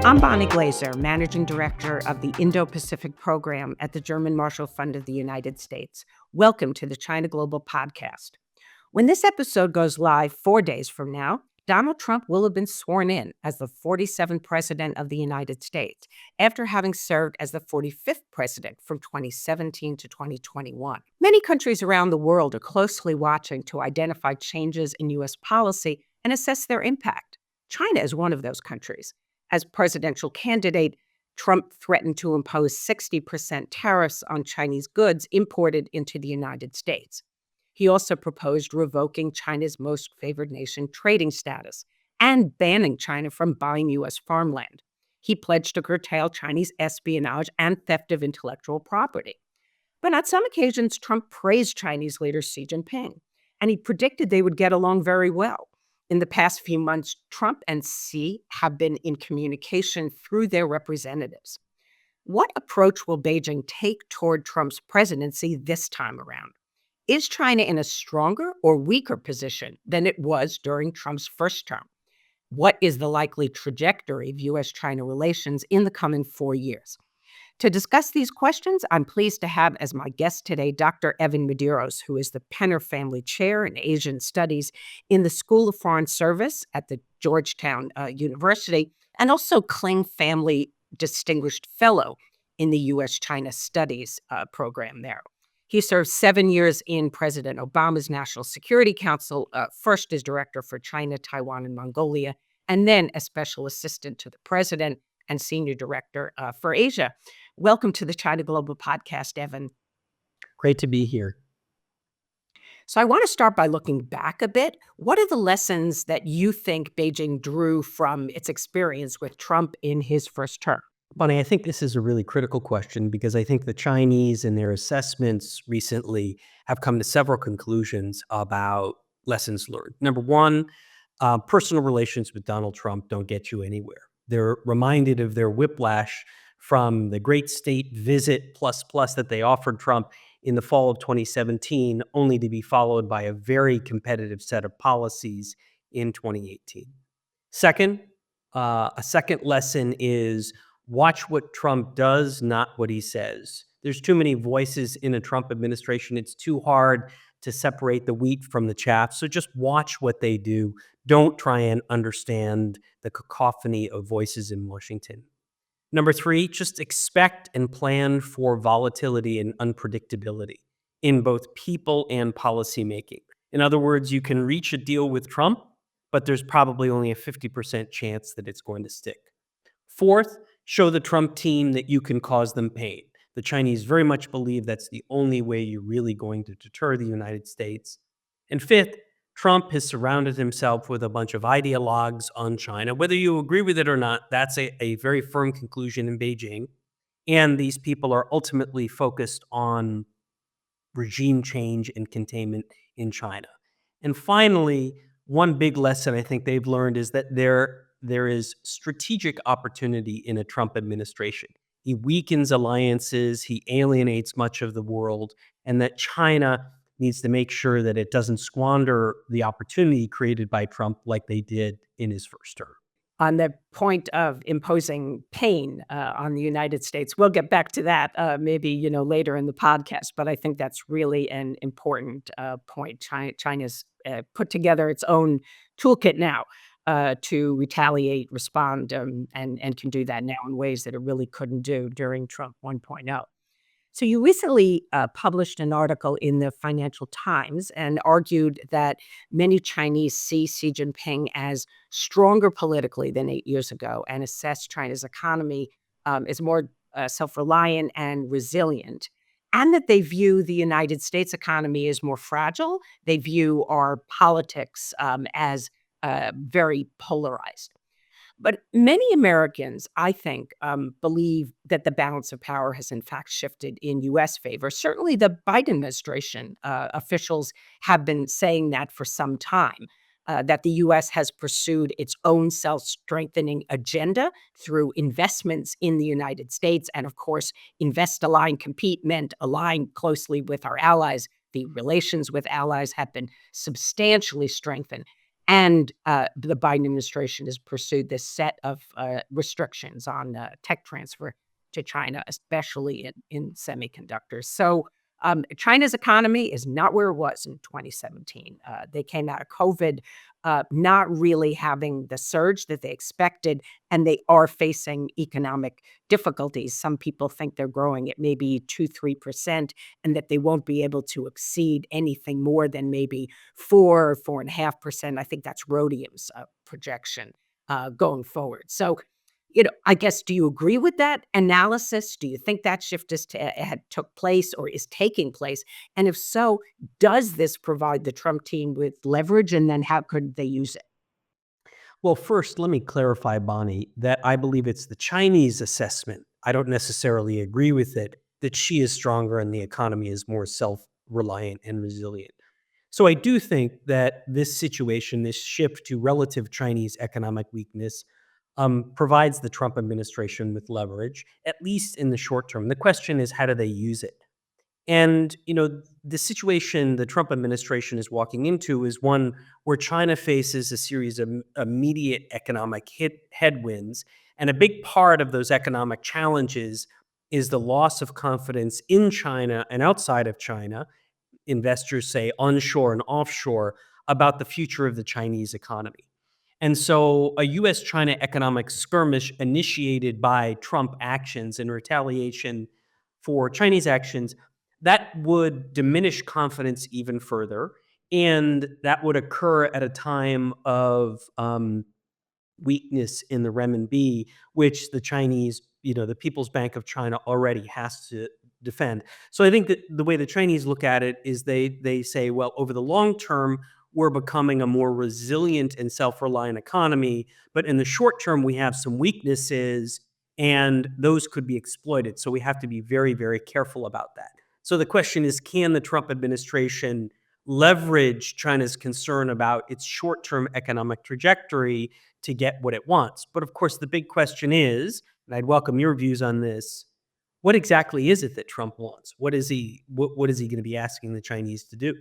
I'm Bonnie Glaser, Managing Director of the Indo-Pacific Program at the German Marshall Fund of the United States. Welcome to the China Global Podcast. When this episode goes live 4 days from now, Donald Trump will have been sworn in as the 47th President of the United States, after having served as the 45th President from 2017 to 2021. Many countries around the world are closely watching to identify changes in U.S. policy and assess their impact. China is one of those countries. As presidential candidate, Trump threatened to impose 60% tariffs on Chinese goods imported into the United States. He also proposed revoking China's most favored nation trading status and banning China from buying U.S. farmland. He pledged to curtail Chinese espionage and theft of intellectual property. But on some occasions, Trump praised Chinese leader Xi Jinping, and he predicted they would get along very well. In the past few months, Trump and Xi have been in communication through their representatives. What approach will Beijing take toward Trump's presidency this time around? Is China in a stronger or weaker position than it was during Trump's first term? What is the likely trajectory of U.S.-China relations in the coming 4 years? To discuss these questions, I'm pleased to have as my guest today Dr. Evan Medeiros, who is the Penner Family Chair in Asian Studies in the School of Foreign Service at the Georgetown University, and also Kling Family Distinguished Fellow in the U.S.-China Studies program there. He served 7 years in President Obama's National Security Council, first as Director for China, Taiwan, and Mongolia, and then as Special Assistant to the President and Senior Director for Asia. Welcome to the China Global Podcast, Evan. Great to be here. So I want to start by looking back a bit. What are the lessons that you think Beijing drew from its experience with Trump in his first term? Bonnie, I think this is a really critical question because I think the Chinese in their assessments recently have come to several conclusions about lessons learned. Number one, personal relations with Donald Trump don't get you anywhere. They're reminded of their whiplash from the great state visit plus that they offered Trump in the fall of 2017, only to be followed by a very competitive set of policies in 2018. Second, a second lesson is watch what Trump does, not what he says. There's too many voices in a Trump administration. It's too hard to separate the wheat from the chaff. So just watch what they do. Don't try and understand the cacophony of voices in Washington. Number three, just expect and plan for volatility and unpredictability in both people and policymaking. In other words, you can reach a deal with Trump, but there's probably only a 50% chance that it's going to stick. Fourth, show the Trump team that you can cause them pain. The Chinese very much believe that's the only way you're really going to deter the United States. And fifth, Trump has surrounded himself with a bunch of ideologues on China. Whether you agree with it or not, that's a very firm conclusion in Beijing. And these people are ultimately focused on regime change and containment in China. And finally, one big lesson I think they've learned is that there is strategic opportunity in a Trump administration. He weakens alliances, he alienates much of the world, and that China needs to make sure that it doesn't squander the opportunity created by Trump like they did in his first term. On the point of imposing pain on the United States, we'll get back to that maybe later in the podcast, but I think that's really an important point. China's put together its own toolkit now to retaliate, respond, and can do that now in ways that it really couldn't do during Trump 1.0. So you recently published an article in the Financial Times and argued that many Chinese see Xi Jinping as stronger politically than 8 years ago and assess China's economy as more self-reliant and resilient, and that they view the United States economy as more fragile. They view our politics as very polarized. But many Americans, I think, believe that the balance of power has in fact shifted in U.S. favor. Certainly the Biden administration officials have been saying that for some time, that the U.S. has pursued its own self-strengthening agenda through investments in the United States. And of course, invest, align, compete meant align closely with our allies. The relations with allies have been substantially strengthened. And the Biden administration has pursued this set of restrictions on tech transfer to China, especially in semiconductors. So China's economy is not where it was in 2017. They came out of COVID not really having the surge that they expected, and they are facing economic difficulties. Some people think they're growing at maybe 2, 3%, and that they won't be able to exceed anything more than maybe 4, 4.5%. I think that's Rhodium's projection going forward. So, I guess, do you agree with that analysis? Do you think that shift had took place or is taking place? And if so, does this provide the Trump team with leverage? And then how could they use it? Well, first, let me clarify, Bonnie, that I believe it's the Chinese assessment. I don't necessarily agree with it, that she is stronger and the economy is more self reliant and resilient. So I do think that this situation, this shift to relative Chinese economic weakness, provides the Trump administration with leverage, at least in the short term. The question is, how do they use it? And, the situation the Trump administration is walking into is one where China faces a series of immediate economic headwinds. And a big part of those economic challenges is the loss of confidence in China and outside of China. Investors say onshore and offshore about the future of the Chinese economy. And so a US China economic skirmish initiated by Trump actions in retaliation for Chinese actions, that would diminish confidence even further. And that would occur at a time of weakness in the renminbi, which the Chinese, the People's Bank of China already has to defend. So I think that the way the Chinese look at it is they say, well, over the long term, we're becoming a more resilient and self-reliant economy, but in the short term, we have some weaknesses, and those could be exploited. So we have to be very, very careful about that. So the question is, can the Trump administration leverage China's concern about its short-term economic trajectory to get what it wants? But of course, the big question is, and I'd welcome your views on this, what exactly is it that Trump wants? What is he going to be asking the Chinese to do?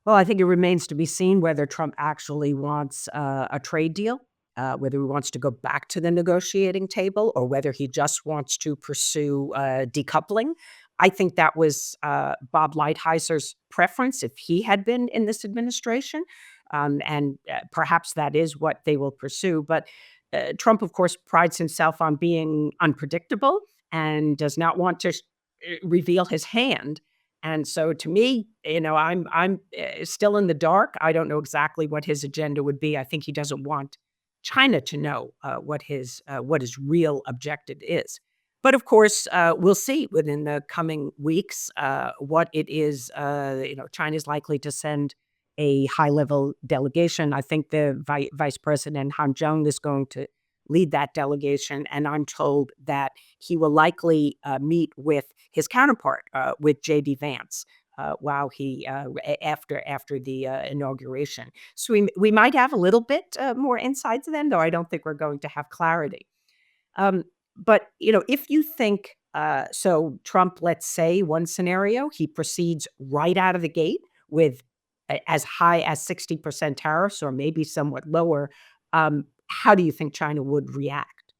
Well, I think it remains to be seen whether Trump actually wants a trade deal, whether he wants to go back to the negotiating table, or whether he just wants to pursue decoupling. I think that was Bob Lighthizer preference if he had been in this administration. And perhaps that is what they will pursue. But Trump, of course, prides himself on being unpredictable and does not want to reveal his hand. And so to me, I'm still in the dark. I don't know exactly what his agenda would be. I think he doesn't want China to know what his real objective is. But of course, we'll see within the coming weeks what it is. China's likely to send a high-level delegation. I think the Vice President Han Zheng is going to lead that delegation, and I'm told that he will likely meet with his counterpart, with J.D. Vance, while he after the inauguration. So we might have a little bit more insights then, though I don't think we're going to have clarity. But if you think so, Trump, let's say one scenario, he proceeds right out of the gate with as high as 60% tariffs, or maybe somewhat lower. How do you think China would react?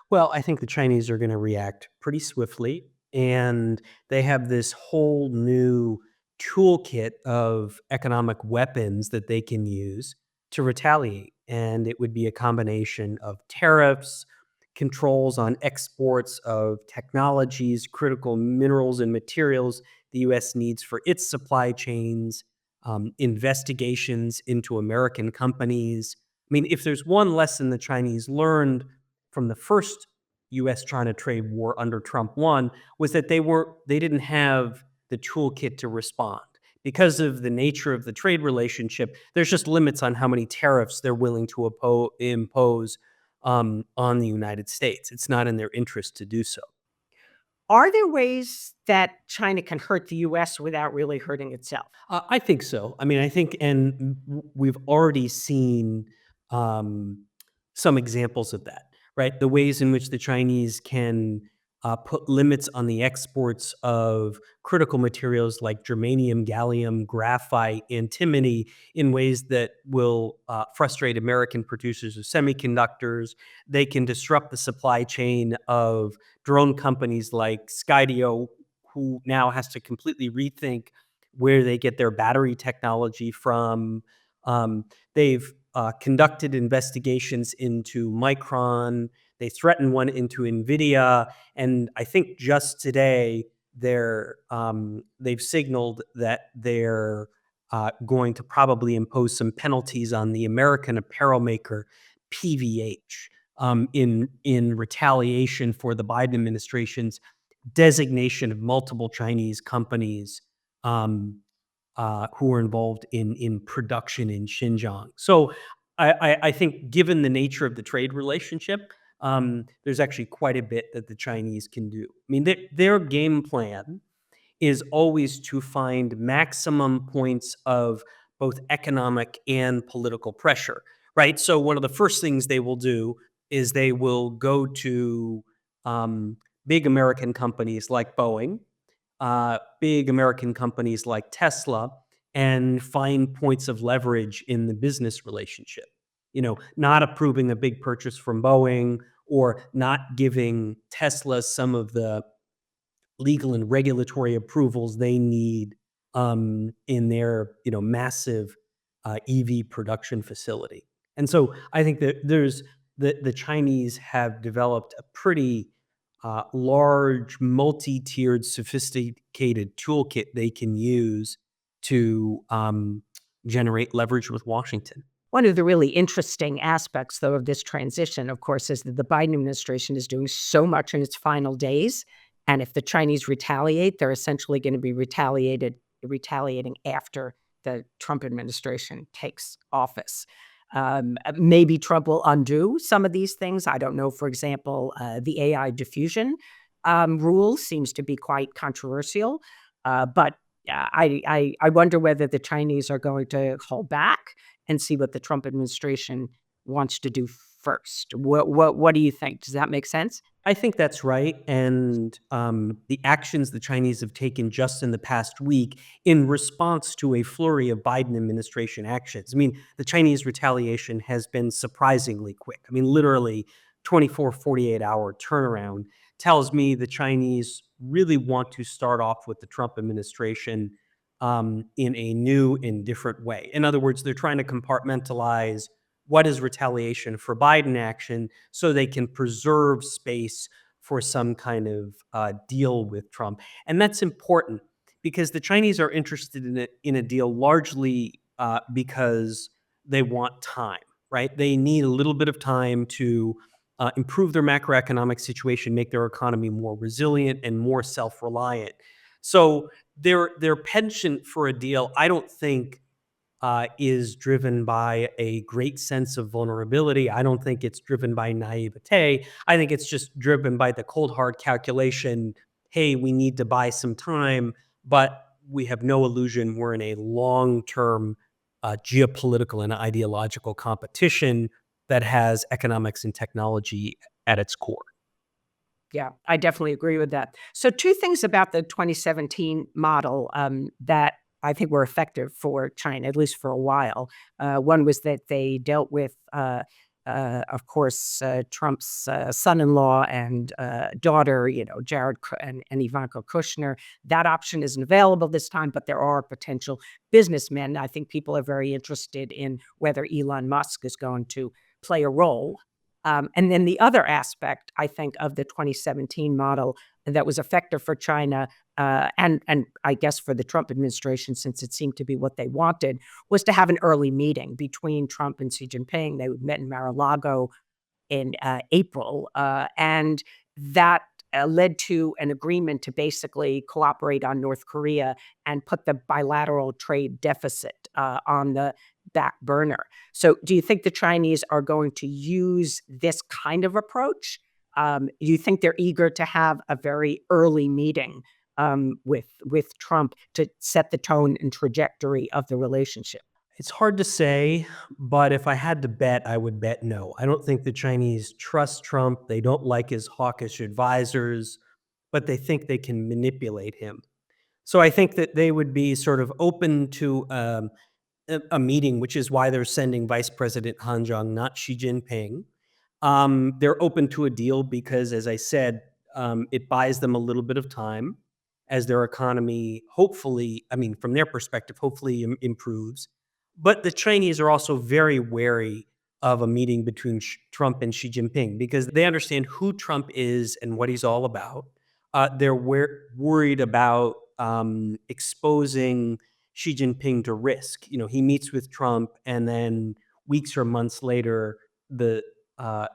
Well, I think the Chinese are going to react pretty swiftly, and they have this whole new toolkit of economic weapons that they can use to retaliate. And it would be a combination of tariffs, controls on exports of technologies, critical minerals and materials the US needs for its supply chains, investigations into American companies. I mean, if there's one lesson the Chinese learned from the first US-China trade war under Trump 1 was that they didn't have the toolkit to respond. Because of the nature of the trade relationship, there's just limits on how many tariffs they're willing to impose on the United States. It's not in their interest to do so. Are there ways that China can hurt the US without really hurting itself? I think so. I mean, I think, and we've already seen um, some examples of that, right? The ways in which the Chinese can put limits on the exports of critical materials like germanium, gallium, graphite, antimony in ways that will frustrate American producers of semiconductors. They can disrupt the supply chain of drone companies like Skydio, who now has to completely rethink where they get their battery technology from. They've conducted investigations into Micron. They threatened one into NVIDIA. And I think just today they've signaled that they're going to probably impose some penalties on the American apparel maker PVH in retaliation for the Biden administration's designation of multiple Chinese companies um, who are involved in production in Xinjiang. So I think, given the nature of the trade relationship, there's actually quite a bit that the Chinese can do. I mean, their game plan is always to find maximum points of both economic and political pressure, right? So one of the first things they will do is they will go to big American companies like Boeing, big American companies like Tesla, and find points of leverage in the business relationship. Not approving a big purchase from Boeing or not giving Tesla some of the legal and regulatory approvals they need in their massive EV production facility. And so I think that the Chinese have developed a pretty large, multi-tiered, sophisticated toolkit they can use to generate leverage with Washington. One of the really interesting aspects, though, of this transition, of course, is that the Biden administration is doing so much in its final days. And if the Chinese retaliate, they're essentially going to be retaliating after the Trump administration takes office. Maybe Trump will undo some of these things. I don't know. For example, the AI diffusion rule seems to be quite controversial. But I wonder whether the Chinese are going to hold back and see what the Trump administration wants to do first. What do you think? Does that make sense? I think that's right. And the actions the Chinese have taken just in the past week in response to a flurry of Biden administration actions. I mean, the Chinese retaliation has been surprisingly quick. I mean, literally 24, 48-hour turnaround tells me the Chinese really want to start off with the Trump administration in a new and different way. In other words, they're trying to compartmentalize what is retaliation for Biden action so they can preserve space for some kind of deal with Trump. And that's important because the Chinese are interested in a deal largely because they want time, right? They need a little bit of time to improve their macroeconomic situation, make their economy more resilient and more self-reliant. So their penchant for a deal, I don't think is driven by a great sense of vulnerability. I don't think it's driven by naivete. I think it's just driven by the cold hard calculation, hey, we need to buy some time, but we have no illusion we're in a long-term geopolitical and ideological competition that has economics and technology at its core. Yeah, I definitely agree with that. So, two things about the 2017 model that I think were effective for China, at least for a while. One was that they dealt with, of course, Trump's son-in-law and daughter, and Ivanka Kushner. That option isn't available this time, but there are potential businessmen. I think people are very interested in whether Elon Musk is going to play a role. And then the other aspect, I think, of the 2017 model that was effective for China and I guess for the Trump administration, since it seemed to be what they wanted, was to have an early meeting between Trump and Xi Jinping. They met in Mar-a-Lago in April, and that led to an agreement to basically cooperate on North Korea and put the bilateral trade deficit on the back burner. So, do you think the Chinese are going to use this kind of approach? Do you think they're eager to have a very early meeting with Trump to set the tone and trajectory of the relationship? It's hard to say, but if I had to bet, I would bet no. I don't think the Chinese trust Trump. They don't like his hawkish advisors. but they think they can manipulate him. So I think that they would be sort of open to a meeting, which is why they're sending Vice President Han Zheng, not Xi Jinping. They're open to a deal because, as I said, it buys them a little bit of time as their economy, hopefully, I mean, from their perspective, hopefully improves. But the Chinese are also very wary of a meeting between Trump and Xi Jinping because they understand who Trump is and what he's all about. They're worried about exposing Xi Jinping to risk. You know, he meets with Trump, and then weeks or months later, the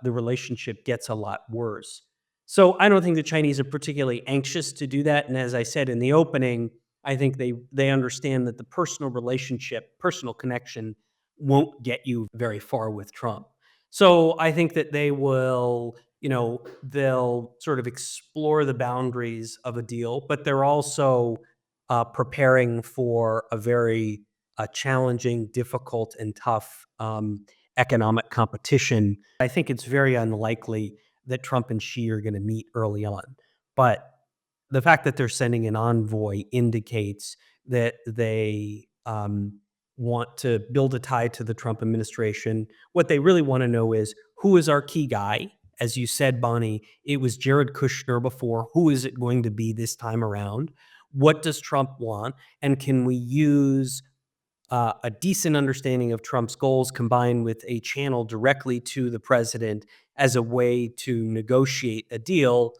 relationship gets a lot worse. So I don't think the Chinese are particularly anxious to do that. And as I said in the opening, I think they understand that the personal relationship, personal connection, won't get you very far with Trump. So I think that they will, you know, they'll sort of explore the boundaries of a deal, but they're also preparing for a very challenging, difficult, and tough economic competition. I think it's very unlikely that Trump and Xi are going to meet early on. But the fact that they're sending an envoy indicates that they want to build a tie to the Trump administration. What they really want to know is who is our key guy? As you said, Bonnie, it was Jared Kushner before. Who is it going to be this time around? What does Trump want? And can we use a decent understanding of Trump's goals combined with a channel directly to the president as a way to negotiate a deal?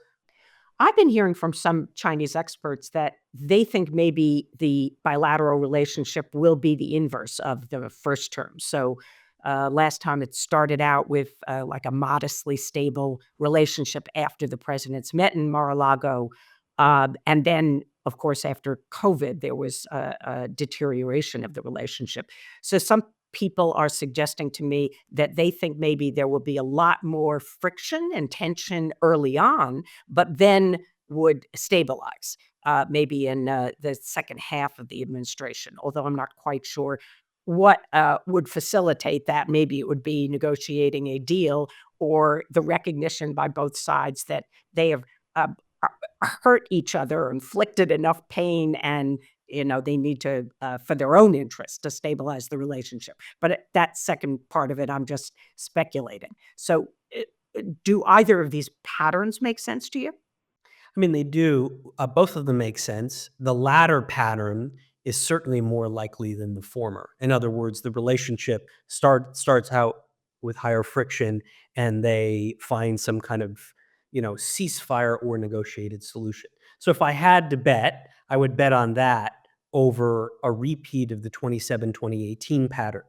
I've been hearing from some Chinese experts that they think maybe the bilateral relationship will be the inverse of the first term. So, last time it started out with like a modestly stable relationship after the presidents met in Mar-a-Lago. And then, of course, after COVID, there was a deterioration of the relationship. So, some people are suggesting to me that they think maybe there will be a lot more friction and tension early on, but then would stabilize, maybe in the second half of the administration, although I'm not quite sure what would facilitate that. Maybe it would be negotiating a deal or the recognition by both sides that they have uh, hurt each other, inflicted enough pain, and they need to, for their own interest, to stabilize the relationship. But that second part of it, I'm just speculating. So, do either of these patterns make sense to you? I mean, they do. Both of them make sense. The latter pattern is certainly more likely than the former. In other words, the relationship starts out with higher friction, and they find some kind of ceasefire or negotiated solution. So if I had to bet, I would bet on that over a repeat of the 2018 pattern.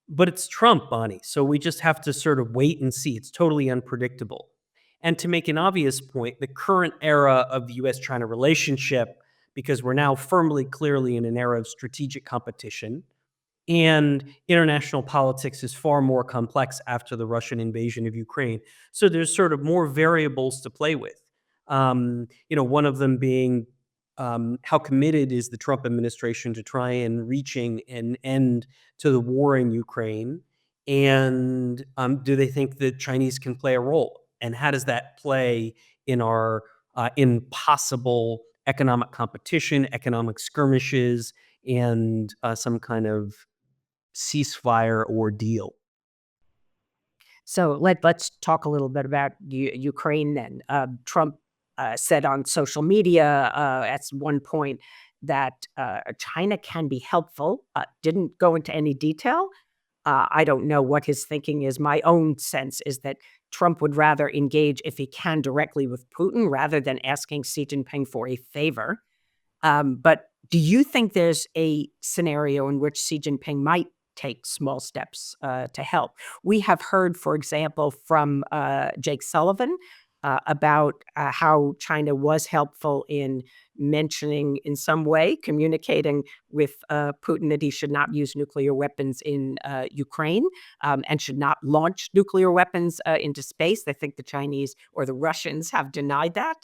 But it's Trump, Bonnie. So we just have to sort of wait and see. It's totally unpredictable. And to make an obvious point, the current era of the US China relationship, because we're now firmly, clearly in an era of strategic competition, and international politics is far more complex after the Russian invasion of Ukraine. So there's sort of more variables to play with. One of them being how committed is the Trump administration to try and reaching an end to the war in Ukraine? And do they think the Chinese can play a role? And how does that play in our in possible economic competition, economic skirmishes, and some kind of ceasefire or deal? So let's talk a little bit about Ukraine then. Trump said on social media at one point that China can be helpful. Didn't go into any detail. I don't know what his thinking is. My own sense is that Trump would rather engage, if he can, directly with Putin rather than asking Xi Jinping for a favor. But do you think there's a scenario in which Xi Jinping might take small steps to help? We have heard, for example, from Jake Sullivan about how China was helpful in mentioning, in some way, communicating with Putin that he should not use nuclear weapons in Ukraine and should not launch nuclear weapons into space. I think the Chinese or the Russians have denied that.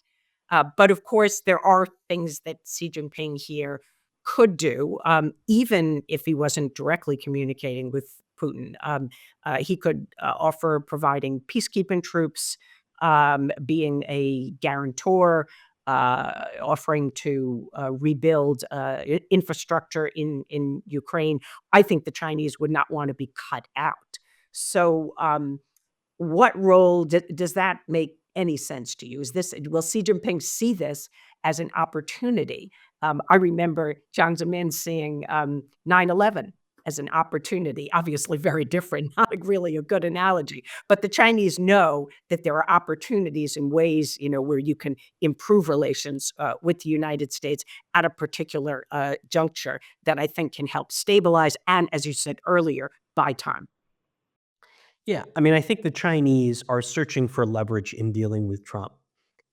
But of course, there are things that Xi Jinping here could do, even if he wasn't directly communicating with Putin. He could offer providing peacekeeping troops, being a guarantor, offering to rebuild infrastructure in Ukraine, I think the Chinese would not want to be cut out. So, what role does that make any sense to you? Will Xi Jinping see this as an opportunity? I remember Jiang Zemin seeing 9/11 as an opportunity, obviously very different, not really a good analogy, but the Chinese know that there are opportunities and ways, where you can improve relations with the United States at a particular juncture that I think can help stabilize and, as you said earlier, buy time. Yeah, I mean, I think the Chinese are searching for leverage in dealing with Trump.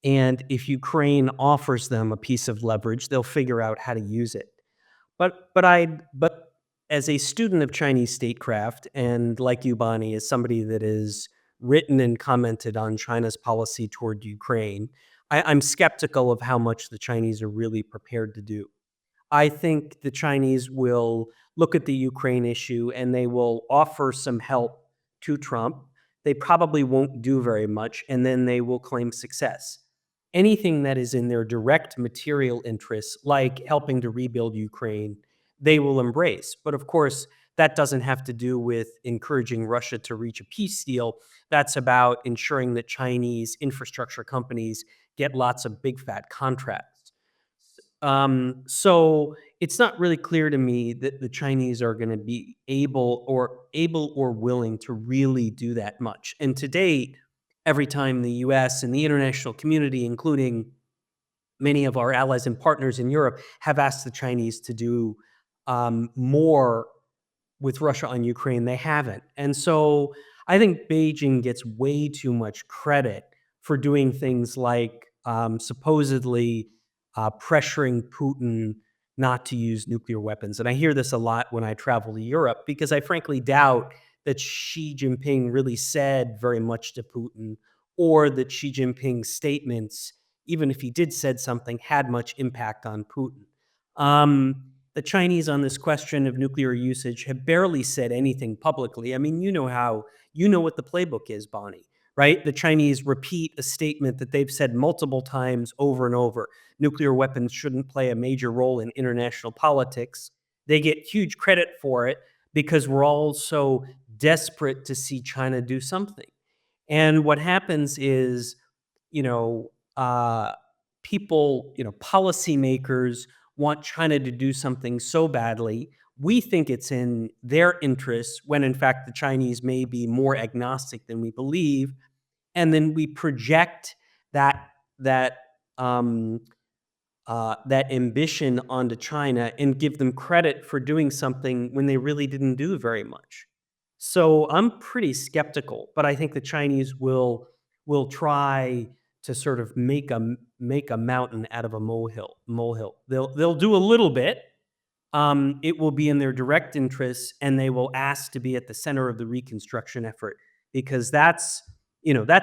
And if Ukraine offers them a piece of leverage, they'll figure out how to use it. But as a student of Chinese statecraft, and like you, Bonnie, as somebody that has written and commented on China's policy toward Ukraine, I'm skeptical of how much the Chinese are really prepared to do. I think the Chinese will look at the Ukraine issue and they will offer some help to Trump. They probably won't do very much, and then they will claim success. Anything that is in their direct material interests, like helping to rebuild Ukraine, they will embrace. But of course, that doesn't have to do with encouraging Russia to reach a peace deal. That's about ensuring that Chinese infrastructure companies get lots of big fat contracts. So it's not really clear to me that the Chinese are going to be able or willing to really do that much. And to date, every time the US and the international community, including many of our allies and partners in Europe, have asked the Chinese to do more with Russia on Ukraine, they haven't. And so I think Beijing gets way too much credit for doing things like supposedly pressuring Putin not to use nuclear weapons. And I hear this a lot when I travel to Europe because I frankly doubt that Xi Jinping really said very much to Putin, or that Xi Jinping's statements, even if he did said something, had much impact on Putin. The Chinese on this question of nuclear usage have barely said anything publicly. I mean, you know what the playbook is, Bonnie, right? The Chinese repeat a statement that they've said multiple times over and over. Nuclear weapons shouldn't play a major role in international politics. They get huge credit for it because we're all so desperate to see China do something. And what happens is, you know, people, policymakers want China to do something so badly. We think it's in their interests when, in fact, the Chinese may be more agnostic than we believe, and then we project that that um, that ambition onto China and give them credit for doing something when they really didn't do very much. So I'm pretty skeptical, but I think the Chinese will try to sort of make a mountain out of a molehill. Molehill. They'll do a little bit. It will be in their direct interests, and they will ask to be at the center of the reconstruction effort because that's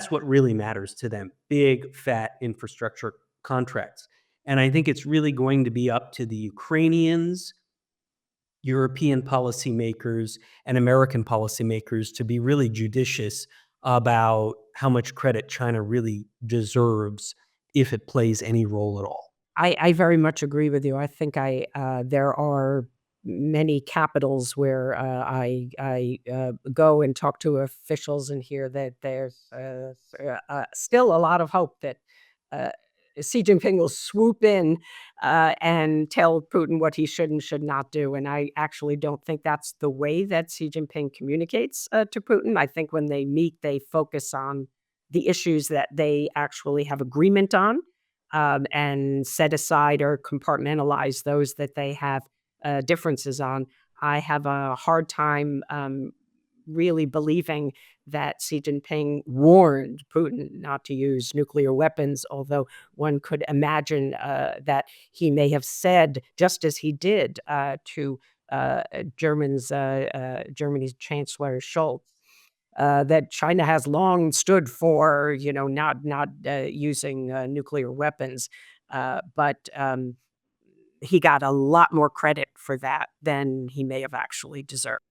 what really matters to them: big, fat infrastructure contracts. And I think it's really going to be up to the Ukrainians, European policymakers, and American policymakers to be really judicious about how much credit China really deserves if it plays any role at all. I very much agree with you. I think there are many capitals where I go and talk to officials and hear that there's still a lot of hope that uh, Xi Jinping will swoop in and tell Putin what he should and should not do. And I actually don't think that's the way that Xi Jinping communicates to Putin. I think when they meet, they focus on the issues that they actually have agreement on, and set aside or compartmentalize those that they have differences on. I have a hard time really believing that Xi Jinping warned Putin not to use nuclear weapons, although one could imagine that he may have said, just as he did to Germany's Chancellor Scholz, that China has long stood for, not using nuclear weapons, but he got a lot more credit for that than he may have actually deserved.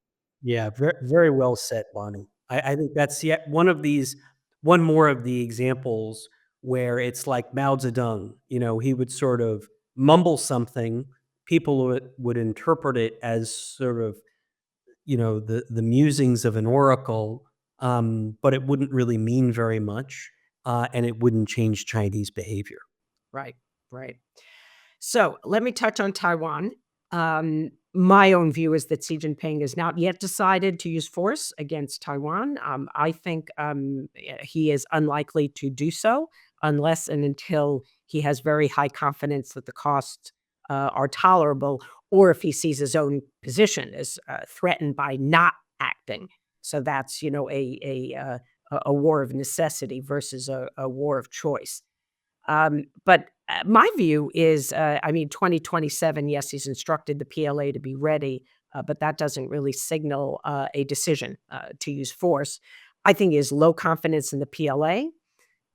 Yeah, very, very well said, Bonnie. I think that's yet one more of the examples where it's like Mao Zedong. He would sort of mumble something, people would interpret it as sort of the musings of an oracle, but it wouldn't really mean very much, and it wouldn't change Chinese behavior. Right, right. So let me touch on Taiwan. My own view is that Xi Jinping has not yet decided to use force against Taiwan. I think he is unlikely to do so unless and until he has very high confidence that the costs are tolerable, or if he sees his own position as threatened by not acting. So that's a war of necessity versus a war of choice. But my view is, 2027, yes, he's instructed the PLA to be ready, but that doesn't really signal a decision to use force. I think he has low confidence in the PLA.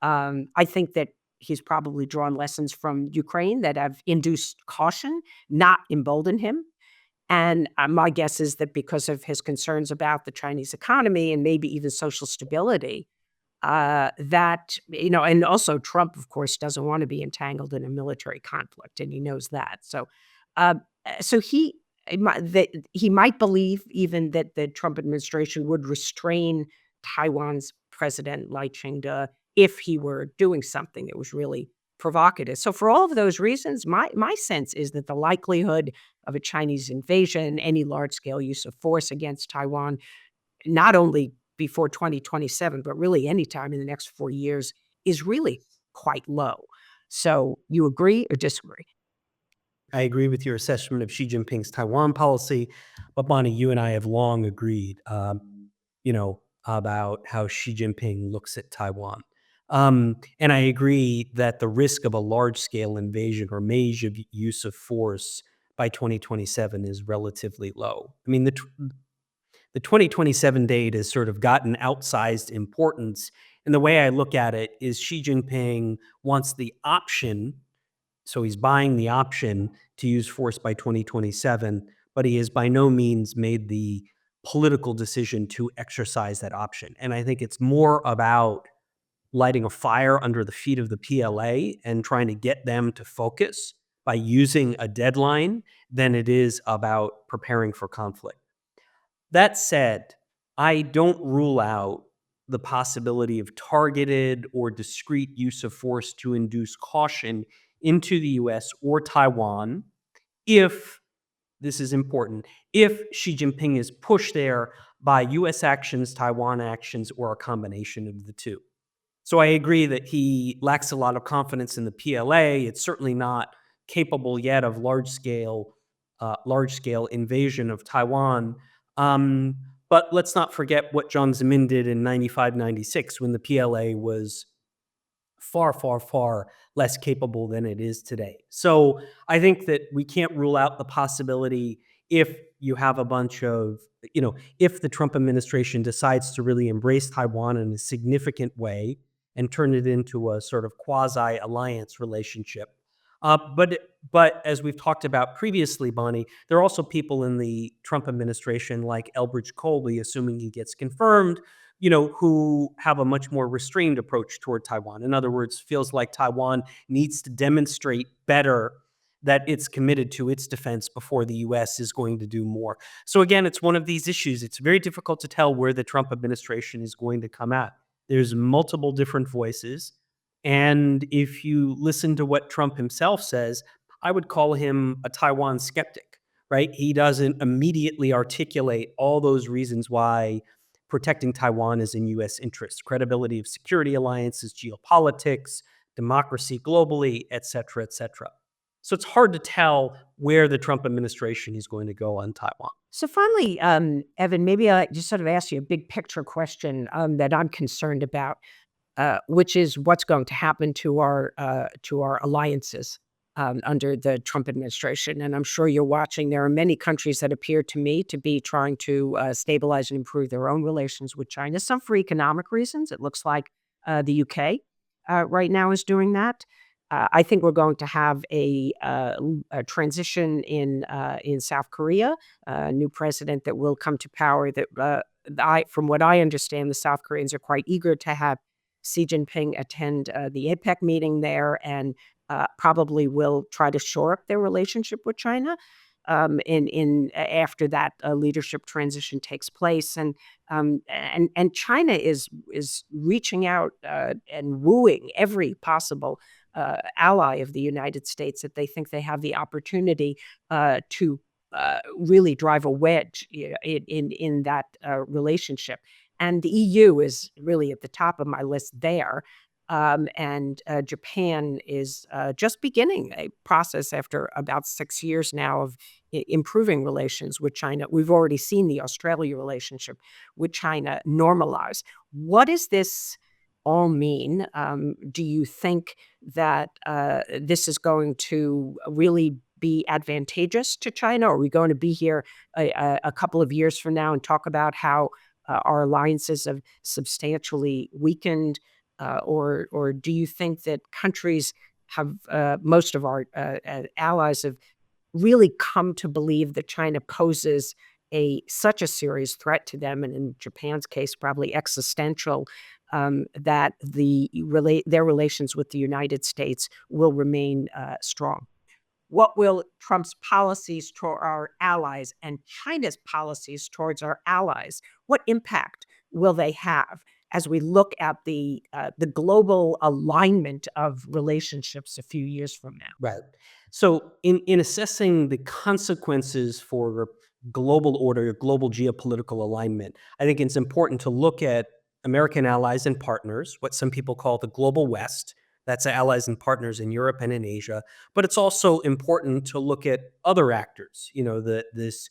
I think that he's probably drawn lessons from Ukraine that have induced caution, not emboldened him. And my guess is that because of his concerns about the Chinese economy and maybe even social stability, and also Trump, of course, doesn't want to be entangled in a military conflict, and he knows that. Uh, so he might believe even that the Trump administration would restrain Taiwan's president Lai Ching-te if he were doing something that was really provocative. So for all of those reasons, my sense is that the likelihood of a Chinese invasion, any large scale use of force against Taiwan, not only before 2027, but really anytime in the next 4 years, is really quite low. So you agree or disagree? I agree with your assessment of Xi Jinping's Taiwan policy, but Bonnie, you and I have long agreed, about how Xi Jinping looks at Taiwan. And I agree that the risk of a large scale invasion or major use of force by 2027 is relatively low. I mean, the 2027 date has sort of gotten outsized importance. And the way I look at it is Xi Jinping wants the option, so he's buying the option to use force by 2027, but he has by no means made the political decision to exercise that option. And I think it's more about lighting a fire under the feet of the PLA and trying to get them to focus by using a deadline than it is about preparing for conflict. That said, I don't rule out the possibility of targeted or discrete use of force to induce caution into the US or Taiwan if, this is important, if Xi Jinping is pushed there by US actions, Taiwan actions, or a combination of the two. So I agree that he lacks a lot of confidence in the PLA. It's certainly not capable yet of large scale invasion of Taiwan. Um, but let's not forget what Jiang Zemin did in 95, 96 when the PLA was far, far, far less capable than it is today. So I think that we can't rule out the possibility if you have a bunch of, if the Trump administration decides to really embrace Taiwan in a significant way and turn it into a sort of quasi alliance relationship. But as we've talked about previously, Bonnie, there are also people in the Trump administration like Elbridge Colby, assuming he gets confirmed, who have a much more restrained approach toward Taiwan. In other words, feels like Taiwan needs to demonstrate better that it's committed to its defense before the U.S. is going to do more. So again, it's one of these issues. It's very difficult to tell where the Trump administration is going to come at. There's multiple different voices. And if you listen to what Trump himself says, I would call him a Taiwan skeptic, right? He doesn't immediately articulate all those reasons why protecting Taiwan is in U.S. interest: credibility of security alliances, geopolitics, democracy globally, et cetera, et cetera. So it's hard to tell where the Trump administration is going to go on Taiwan. So finally, Evan, maybe I just sort of ask you a big picture question that I'm concerned about, which is what's going to happen to our alliances under the Trump administration. And I'm sure you're watching. There are many countries that appear to me to be trying to stabilize and improve their own relations with China. Some for economic reasons. It looks like the UK right now is doing that. I think we're going to have a transition in South Korea, a new president that will come to power. From what I understand, the South Koreans are quite eager to have Xi Jinping attend the APEC meeting there and probably will try to shore up their relationship with China in after that leadership transition takes place. And China is reaching out and wooing every possible ally of the United States that they think they have the opportunity to really drive a wedge in that relationship. And the EU is really at the top of my list there. And Japan is just beginning a process after about 6 years now of improving relations with China. We've already seen the Australia relationship with China normalize. What does this all mean? Do you think that this is going to really be advantageous to China? Are we going to be here a couple of years from now and talk about how our alliances have substantially weakened? Or do you think that countries have most of our allies have really come to believe that China poses such a serious threat to them, and in Japan's case, probably existential, that their relations with the United States will remain strong? What will Trump's policies toward our allies and China's policies towards our allies, what impact will they have as we look at the global alignment of relationships a few years from now? Right. So in assessing the consequences for global order, global geopolitical alignment, I think it's important to look at American allies and partners, what some people call the global West. That's allies and partners in Europe and in Asia. But it's also important to look at other actors, this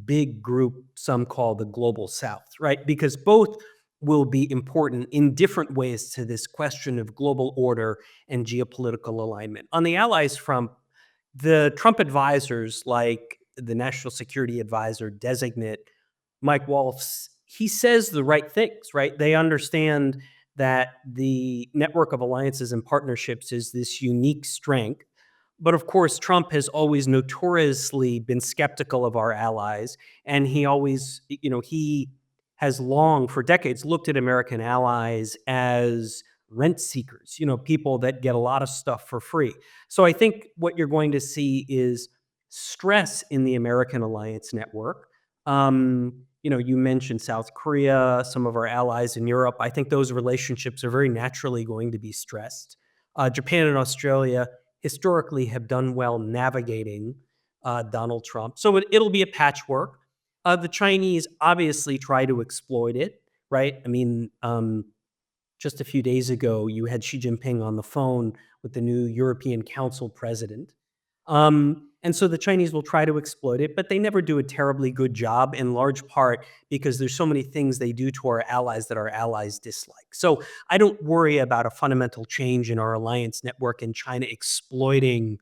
big group some call the global South, right? Because both will be important in different ways to this question of global order and geopolitical alignment. On the allies front, the Trump advisors, like the National Security Advisor designate Mike Waltz, he says the right things, right? They understand that the network of alliances and partnerships is this unique strength. But of course, Trump has always notoriously been skeptical of our allies. And he always, he has long, for decades, looked at American allies as rent seekers, people that get a lot of stuff for free. So I think what you're going to see is stress in the American alliance network. You mentioned South Korea, some of our allies in Europe. I think those relationships are very naturally going to be stressed. Japan and Australia historically have done well navigating Donald Trump. So it'll be a patchwork. The Chinese obviously try to exploit it, right? I mean, just a few days ago, you had Xi Jinping on the phone with the new European Council president. And so the Chinese will try to exploit it, but they never do a terribly good job, in large part because there's so many things they do to our allies that our allies dislike. So I don't worry about a fundamental change in our alliance network and China exploiting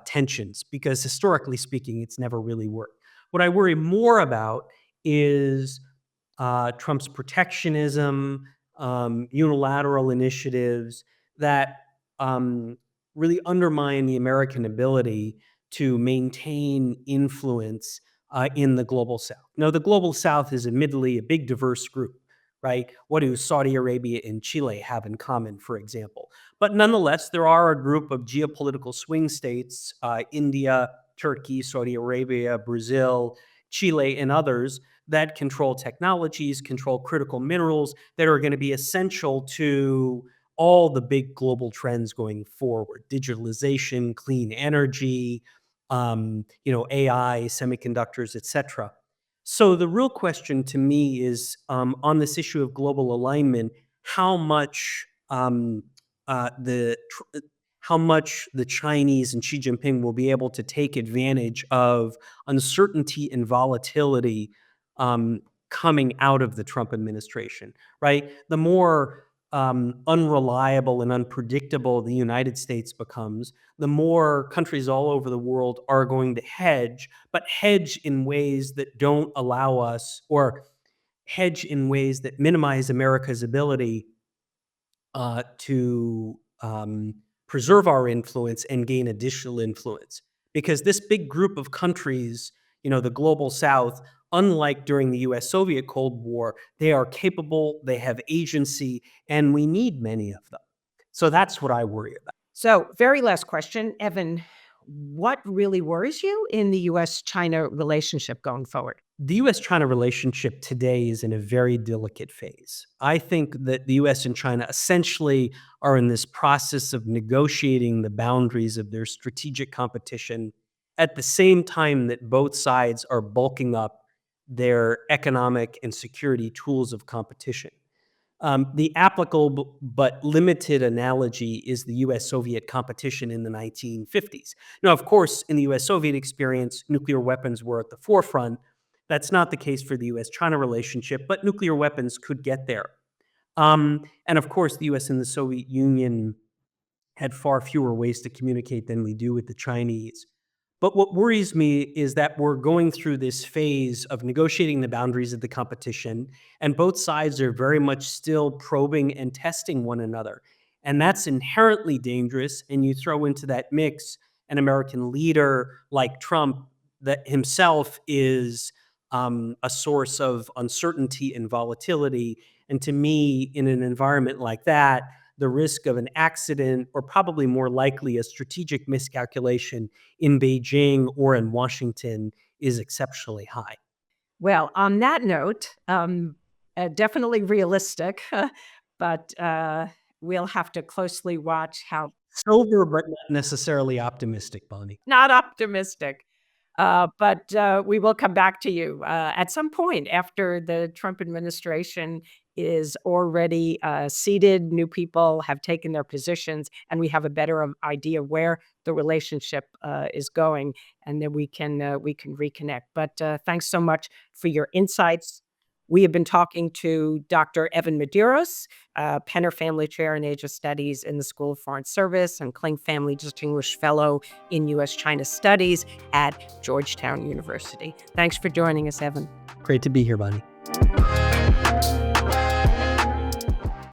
tensions, because historically speaking, it's never really worked. What I worry more about is Trump's protectionism, unilateral initiatives that really undermine the American ability to maintain influence in the global South. Now, the global South is admittedly a big, diverse group, right? What do Saudi Arabia and Chile have in common, for example? But nonetheless, there are a group of geopolitical swing states, India, Turkey, Saudi Arabia, Brazil, Chile, and others that control technologies, control critical minerals that are going to be essential to all the big global trends going forward: digitalization, clean energy, AI, semiconductors, etc. So the real question to me is, on this issue of global alignment, how much the how much the Chinese and Xi Jinping will be able to take advantage of uncertainty and volatility coming out of the Trump administration, right? The more unreliable and unpredictable the United States becomes, the more countries all over the world are going to hedge, but hedge in ways that don't allow us, or hedge in ways that minimize America's ability to preserve our influence and gain additional influence. Because this big group of countries, the global South, unlike during the US-Soviet Cold War, they are capable, they have agency, and we need many of them. So that's what I worry about. So, very last question, Evan, what really worries you in the US-China relationship going forward? The US-China relationship today is in a very delicate phase. I think that the US and China essentially are in this process of negotiating the boundaries of their strategic competition at the same time that both sides are bulking up their economic and security tools of competition. The applicable but limited analogy is the US-Soviet competition in the 1950s. Now, of course, in the US-Soviet experience, nuclear weapons were at the forefront. That's not the case for the US-China relationship, but nuclear weapons could get there. And of course, the US and the Soviet Union had far fewer ways to communicate than we do with the Chinese. But what worries me is that we're going through this phase of negotiating the boundaries of the competition, and both sides are very much still probing and testing one another. And that's inherently dangerous. And you throw into that mix an American leader like Trump that himself is a source of uncertainty and volatility. And to me, in an environment like that, the risk of an accident, or probably more likely a strategic miscalculation in Beijing or in Washington, is exceptionally high. Well, on that note, definitely realistic, but we'll have to closely watch how Sober, but not necessarily optimistic, Bonnie. not optimistic. But we will come back to you at some point after the Trump administration is already seated, new people have taken their positions, and we have a better idea where the relationship is going, and then we can reconnect. But thanks so much for your insights. We have been talking to Dr. Evan Medeiros, Penner Family Chair in Asia Studies in the School of Foreign Service and Kling Family Distinguished Fellow in U.S.-China Studies at Georgetown University. Thanks for joining us, Evan. Great to be here, Bonnie.